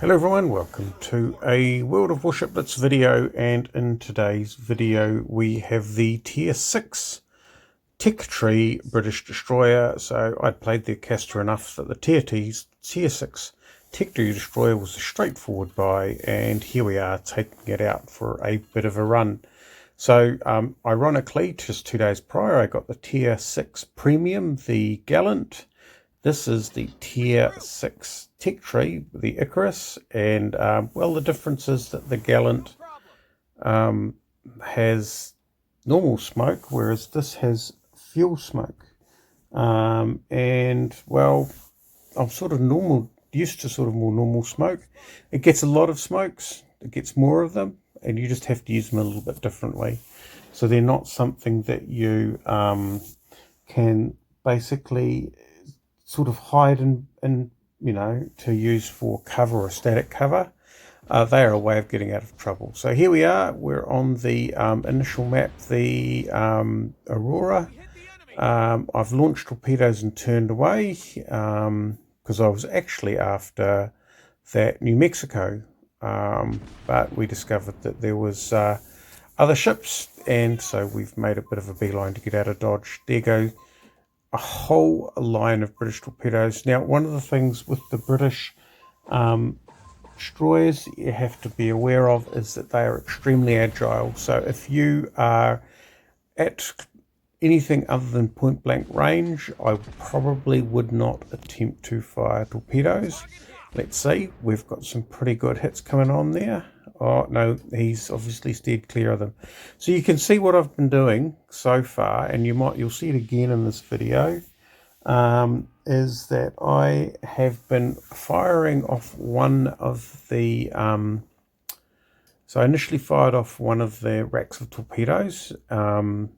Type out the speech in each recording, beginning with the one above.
Hello everyone, welcome to a World of Warship Blitz video, and in today's video we have the Tier 6 Tech Tree British Destroyer. So I'd played the Acasta enough that the Tier 6 Tech Tree Destroyer was a straightforward buy, and here we are taking it out for a bit of a run. So ironically, just 2 days prior I got the Tier 6 Premium, the Gallant. This is the Tier 6 Tech Tree, the Icarus, and well, the difference is that the Gallant has normal smoke, whereas this has fuel smoke. And well, I'm sort of used to sort of more normal smoke. It gets a lot of smokes, it gets more of them, and you just have to use them a little bit differently. So they're not something that you can basically sort of hide and you know, to use for cover or static cover. They are a way of getting out of trouble. So here we are, we're on the initial map, the Aurora. I've launched torpedoes and turned away because I was actually after that New Mexico, but we discovered that there was other ships, and so we've made a bit of a beeline to get out of Dodge. There go a whole line of British torpedoes. Now, one of the things with the British destroyers you have to be aware of is that they are extremely agile. So if you are at anything other than point blank range, I probably would not attempt to fire torpedoes. Let's see, we've got some pretty good hits coming on there. Oh no, he's obviously steered clear of them. So you can see what I've been doing so far, and you'll see it again in this video, is that I have been firing off one of the so I initially fired off one of the racks of torpedoes, and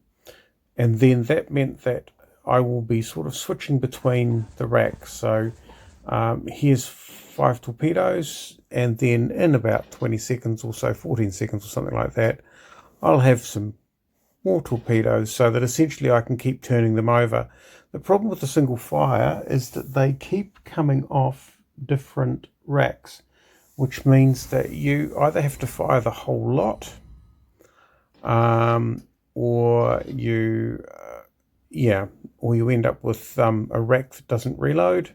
then that meant that I will be sort of switching between the racks. So here's 5 torpedoes, and then in about 20 seconds or so, 14 seconds or something like that, I'll have some more torpedoes, so that essentially I can keep turning them over. The problem with the single fire is that they keep coming off different racks, which means that you either have to fire the whole lot, or you end up with a rack that doesn't reload,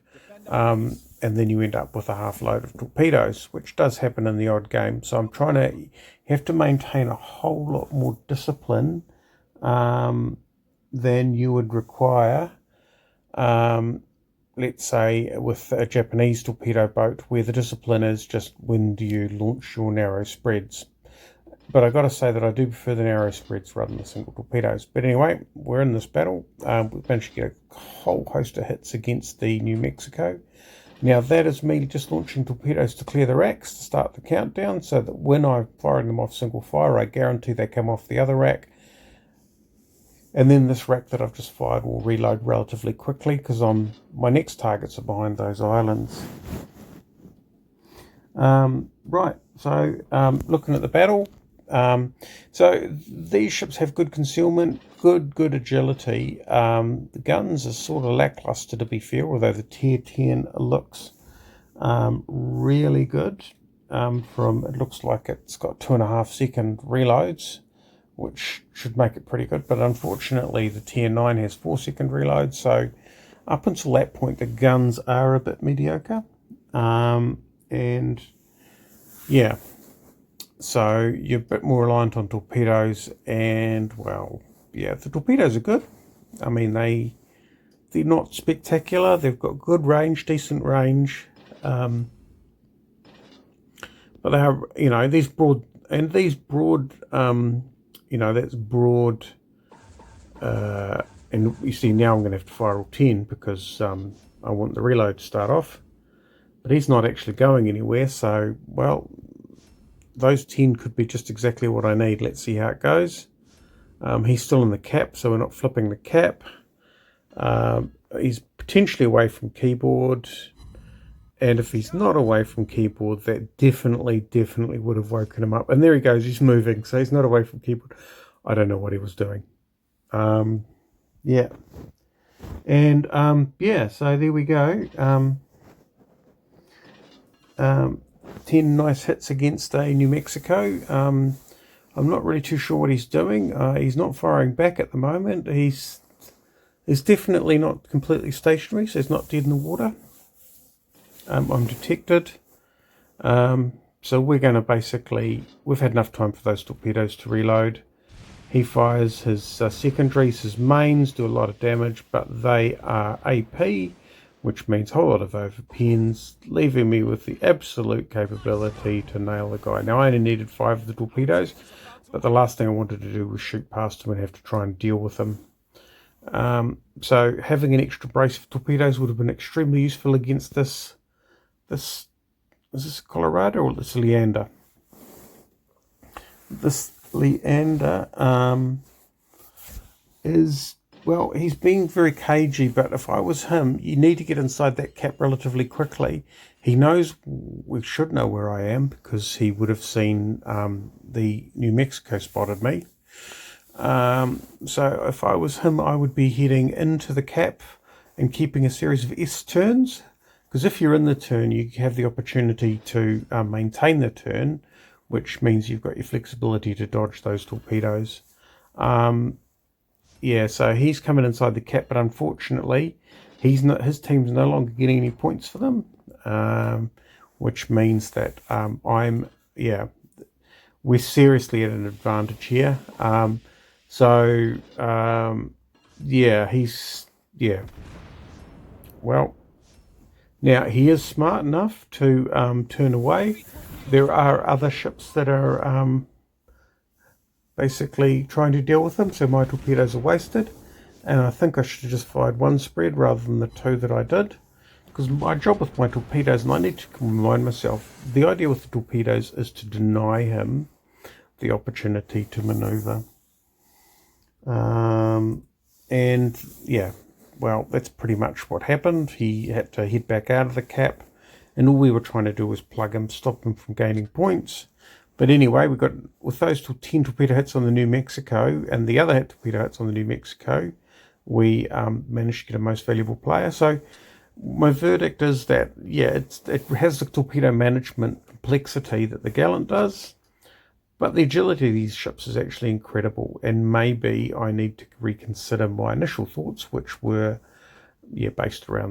and then you end up with a half load of torpedoes, which does happen in the odd game. So I'm trying to have to maintain a whole lot more discipline than you would require, let's say with a Japanese torpedo boat, where the discipline is just when do you launch your narrow spreads. But I've got to say that I do prefer the narrow spreads rather than the single torpedoes. But anyway, we're in this battle. We've managed to get a whole host of hits against the New Mexico. Now that is me just launching torpedoes to clear the racks to start the countdown, so that when I'm firing them off single fire, I guarantee they come off the other rack. And then this rack that I've just fired will reload relatively quickly, because my next targets are behind those islands. Right, so looking at the battle, so these ships have good concealment, good agility. The guns are sort of lackluster, to be fair, although the Tier 10 looks really good. It looks like it's got 2.5 second reloads, which should make it pretty good, but unfortunately the Tier 9 has 4 second reloads, so up until that point the guns are a bit mediocre. And yeah, so you're a bit more reliant on torpedoes, and well, yeah, the torpedoes are good. I mean, they're not spectacular. They've got good range, decent range, but they are, you know, these broad, that's broad. And you see now I'm going to have to fire all 10 because I want the reload to start off. But he's not actually going anywhere, so well, those 10 could be just exactly what I need. Let's see how it goes. He's still in the cap, so we're not flipping the cap. He's potentially away from keyboard, and if he's not away from keyboard, that definitely would have woken him up. And there he goes, he's moving, so he's not away from keyboard. I don't know what he was doing. Yeah. And yeah, so there we go. 10 nice hits against a New Mexico. I'm not really too sure what he's doing. He's not firing back at the moment. He's definitely not completely stationary, so he's not dead in the water. I'm detected. So we're going to basically... We've had enough time for those torpedoes to reload. He fires his secondaries. His mains do a lot of damage, but they are AP, which means a whole lot of overpens, leaving me with the absolute capability to nail the guy. Now, I only needed 5 of the torpedoes, but the last thing I wanted to do was shoot past him and have to try and deal with him. So having an extra brace of torpedoes would have been extremely useful against this is this Colorado or this Leander? This Leander is, well, he's being very cagey, but if I was him, you need to get inside that cap relatively quickly. He knows, we should know where I am, because he would have seen the New Mexico spotted me. So if I was him, I would be heading into the cap and keeping a series of S turns, because if you're in the turn, you have the opportunity to maintain the turn, which means you've got your flexibility to dodge those torpedoes. Yeah, so he's coming inside the cap, but unfortunately, his team's no longer getting any points for them, which means that we're seriously at an advantage here. Well, now he is smart enough to turn away. There are other ships that are basically trying to deal with them, so my torpedoes are wasted, and I think I should have just fired 1 spread rather than the 2 that I did, because my job with my torpedoes, and I need to remind myself, the idea with the torpedoes is to deny him the opportunity to maneuver. And yeah, well, that's pretty much what happened. He had to head back out of the cap, and all we were trying to do was plug him, stop him from gaining points. But anyway, we got, with those 10 torpedo hits on the New Mexico and the other torpedo hits on the New Mexico, we managed to get a most valuable player. So my verdict is that, yeah, it has the torpedo management complexity that the Gallant does, but the agility of these ships is actually incredible, and maybe I need to reconsider my initial thoughts, which were, based around